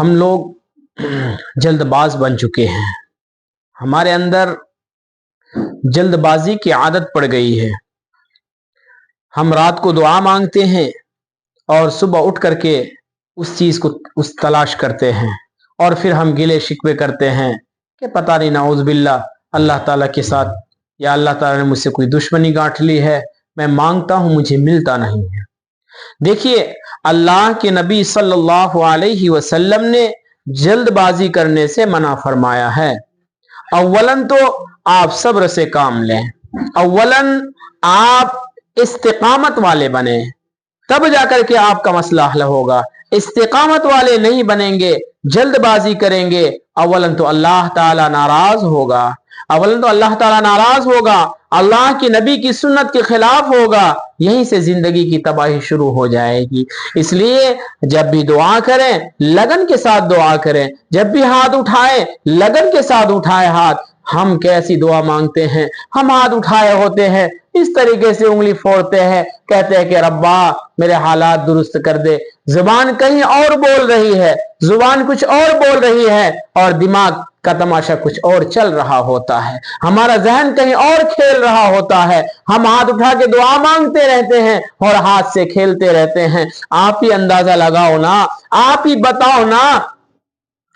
ہم لوگ جلد باز بن چکے ہیں، ہمارے اندر جلد بازی کی عادت پڑ گئی ہے۔ ہم رات کو دعا مانگتے ہیں اور صبح اٹھ کر کے اس چیز کو تلاش کرتے ہیں، اور پھر ہم گلے شکوے کرتے ہیں کہ پتہ نہیں، نعوذ باللہ، اللہ تعالیٰ کے ساتھ یا اللہ تعالیٰ نے مجھ سے کوئی دشمنی گانٹھ لی ہے، میں مانگتا ہوں مجھے ملتا نہیں ہے۔ دیکھیے، اللہ کے نبی صلی اللہ علیہ وسلم نے جلد بازی کرنے سے منع فرمایا ہے۔ اولاً تو آپ صبر سے کام لیں، اولاً آپ استقامت والے بنیں، تب جا کر کے آپ کا مسئلہ حل ہوگا۔ استقامت والے نہیں بنیں گے، جلد بازی کریں گے، اولاً تو اللہ تعالیٰ ناراض ہوگا، اللہ کے نبی کی سنت کے خلاف ہوگا، یہیں سے زندگی کی تباہی شروع ہو جائے گی۔ اس لیے جب بھی دعا کریں لگن کے ساتھ دعا کریں، جب بھی ہاتھ اٹھائیں لگن کے ساتھ اٹھائیں ہاتھ۔ ہم کیسی دعا مانگتے ہیں، ہم ہاتھ اٹھائے ہوتے ہیں، اس طریقے سے انگلی پھوڑتے ہیں، کہتے ہیں کہ ربا میرے حالات درست کر دے۔ زبان کہیں اور بول رہی ہے، زبان کچھ اور بول رہی ہے، اور دماغ کا تماشا کچھ اور چل رہا ہوتا ہے، ہمارا ذہن کہیں اور کھیل رہا ہوتا ہے۔ ہم ہاتھ اٹھا کے دعا مانگتے رہتے ہیں اور ہاتھ سے کھیلتے رہتے ہیں۔ آپ ہی اندازہ لگاؤ نا، آپ ہی بتاؤ نا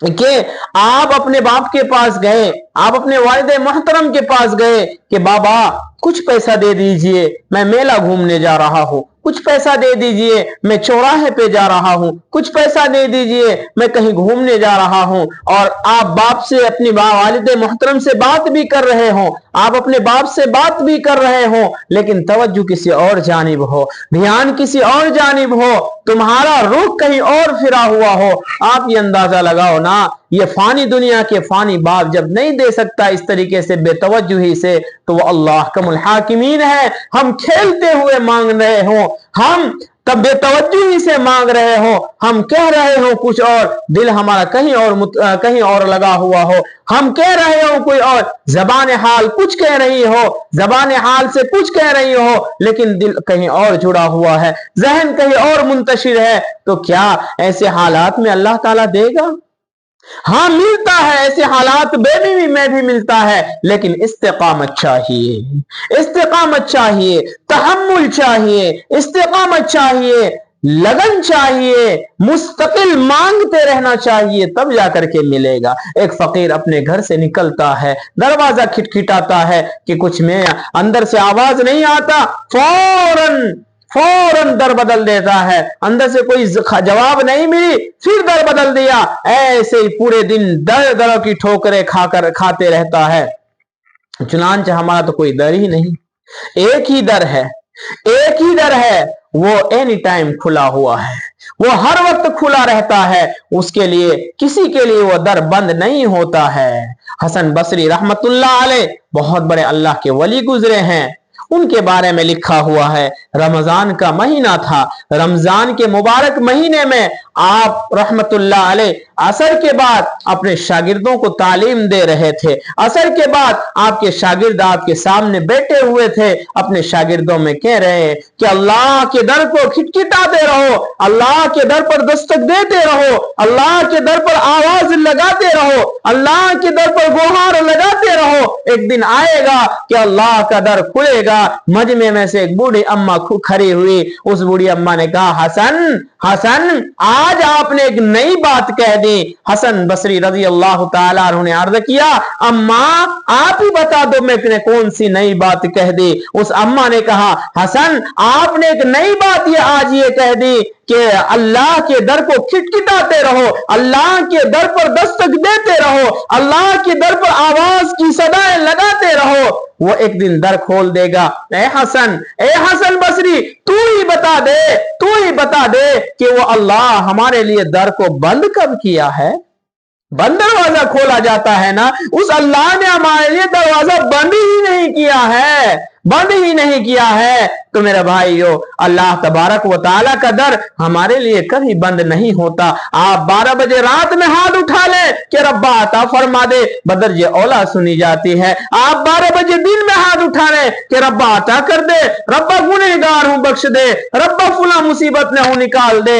کہ آپ اپنے باپ کے پاس گئے، آپ اپنے والد محترم کے پاس گئے کہ بابا کچھ پیسہ دے دیجئے، میں میلہ گھومنے جا رہا ہوں، کچھ پیسہ دے دیجئے، میں چوراہے پہ جا رہا ہوں، کچھ پیسہ دے دیجئے، میں کہیں گھومنے جا رہا ہوں، اور آپ باپ سے، اپنی والد محترم سے بات بھی کر رہے ہوں، آپ اپنے باپ سے بات بھی کر رہے ہوں، لیکن توجہ کسی اور جانب ہو، دھیان کسی اور جانب ہو، تمہارا رخ کہیں اور پھرا ہوا ہو۔ آپ یہ اندازہ لگاؤ نا، یہ فانی دنیا کے فانی باپ جب نہیں دے سکتا اس طریقے سے بے توجہی سے، تو وہ اللہ کم الحاکمین ہے۔ ہم کھیلتے ہوئے مانگ رہے ہوں، ہم تب بے توجہی سے مانگ رہے ہوں، ہم کہہ رہے ہوں کچھ اور، دل ہمارا کہیں اور لگا ہوا ہو، ہم کہہ رہے ہوں کوئی اور، زبان حال کچھ کہہ رہی ہو، زبان حال سے کچھ کہہ رہی ہو، لیکن دل کہیں اور جڑا ہوا ہے، ذہن کہیں اور منتشر ہے، تو کیا ایسے حالات میں اللہ تعالیٰ دے گا؟ ہاں ملتا ہے، ایسے حالات میں بھی ملتا ہے، لیکن استقامت چاہیے، استقامت چاہیے، تحمل چاہیے، استقامت چاہیے، لگن چاہیے، مستقل مانگتے رہنا چاہیے، تب جا کر کے ملے گا۔ ایک فقیر اپنے گھر سے نکلتا ہے، دروازہ کھٹکھٹاتا ہے کہ کچھ میں اندر سے آواز نہیں آتا، فوراً در بدل دیتا ہے، اندر سے کوئی جواب نہیں ملی، پھر در بدل دیا، ایسے ہی پورے دن در کی ٹھوکریں کھاتے رہتا ہے۔ چنانچہ ہمارا تو کوئی در ہی نہیں، ایک ہی در ہے، وہ اینی ٹائم کھلا ہوا ہے، وہ ہر وقت کھلا رہتا ہے، اس کے لیے کسی کے لیے وہ در بند نہیں ہوتا ہے۔ حسن بصری رحمت اللہ علیہ بہت بڑے اللہ کے ولی گزرے ہیں، ان کے بارے میں لکھا ہوا ہے، رمضان کا مہینہ تھا، رمضان کے مبارک مہینے میں آپ رحمت اللہ علیہ عصر کے بعد اپنے شاگردوں کو تعلیم دے رہے تھے۔ عصر کے بعد آپ کے شاگرد آپ کے سامنے بیٹھے ہوئے تھے، اپنے شاگردوں میں کہہ رہے ہیں کہ اللہ کے در کو کھٹکھٹاتے رہو، اللہ کے در پر دستک دیتے رہو، اللہ کے در پر آواز لگاتے رہو، اللہ کے در پر گہار لگاتے رہو، ایک دن آئے گا کہ اللہ کا در کھلے گا۔ مجمع میں سے ایک بوڑھی اماں کھڑی ہوئی، اس بوڑھی اماں نے کہا، حسن آج آپ نے ایک نئی بات کہہ دی۔ حسن بصری رضی اللہ تعالیٰ عنہ نے عرض کیا، اماں آپ ہی بتا دو میں نے کون سی نئی بات کہہ دی۔ اس اماں نے کہا، حسن آپ نے ایک نئی بات آج یہ کہہ دی کہ اللہ کے در کو کھٹکھٹاتے رہو، اللہ کے در پر دستک دیتے رہو، اللہ کے در پر آواز کی صدائیں لگاتے رہو، وہ ایک دن در کھول دے گا۔ اے حسن بصری تو ہی بتا دے کہ وہ اللہ ہمارے لیے در کو بند کب کیا ہے؟ بند دروازہ کھولا جاتا ہے نا، اس اللہ نے ہمارے لیے دروازہ بند ہی نہیں کیا ہے۔ تو میرے بھائیو، اللہ تبارک و تعالیٰ کا در ہمارے لیے کبھی بند نہیں ہوتا۔ آپ 12 بجے رات میں ہاتھ اٹھا لیں کہ ربا عطا فرما دے، بدرجہ اولا سنی جاتی ہے۔ آپ 12 بجے دن میں ہاتھ اٹھا لیں کہ ربا عطا کر دے، ربا گنہگار ہوں بخش دے، ربا فلاں مصیبت نہ ہوں نکال دے،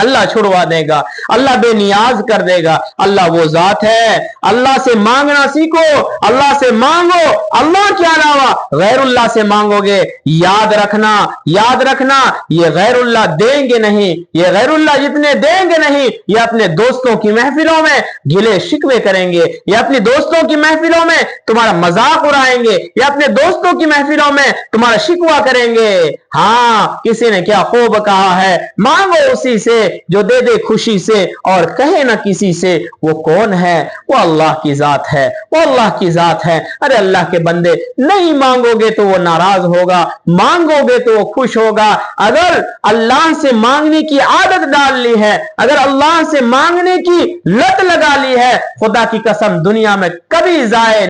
اللہ چھڑوا دے گا، اللہ بے نیاز کر دے گا۔ اللہ وہ ذات ہے، اللہ سے مانگنا سیکھو، اللہ سے مانگو، اللہ کے علاوہ غیر اللہ سے مانگو گے، یاد رکھنا یہ غیر اللہ دیں گے نہیں، یہ غیر اللہ جتنے دیں گے نہیں، یہ اپنے دوستوں کی محفلوں میں گلے شکوے کریں گے، یہ اپنی دوستوں کی محفلوں میں تمہارا مذاق اڑائیں گے، یہ اپنے دوستوں کی محفلوں میں تمہارا شکوہ کریں گے۔ ہاں، کسی نے کیا خوب کہا ہے، مانگو اسی سے جو دے دے خوشی سے، اور کہے نہ کسی سے۔ وہ کون ہے؟ وہ اللہ کی ذات ہے، وہ اللہ کی ذات ہے۔ ارے اللہ کے بندے، نہیں مانگو گے تو وہ ناراض ہوگا، مانگو گے تو وہ خوش ہوگا۔ اگر اللہ سے مانگنے کی عادت ڈال لی ہے، اگر اللہ سے مانگنے کی لت لگا لی ہے، خدا کی قسم دنیا میں کبھی ضائع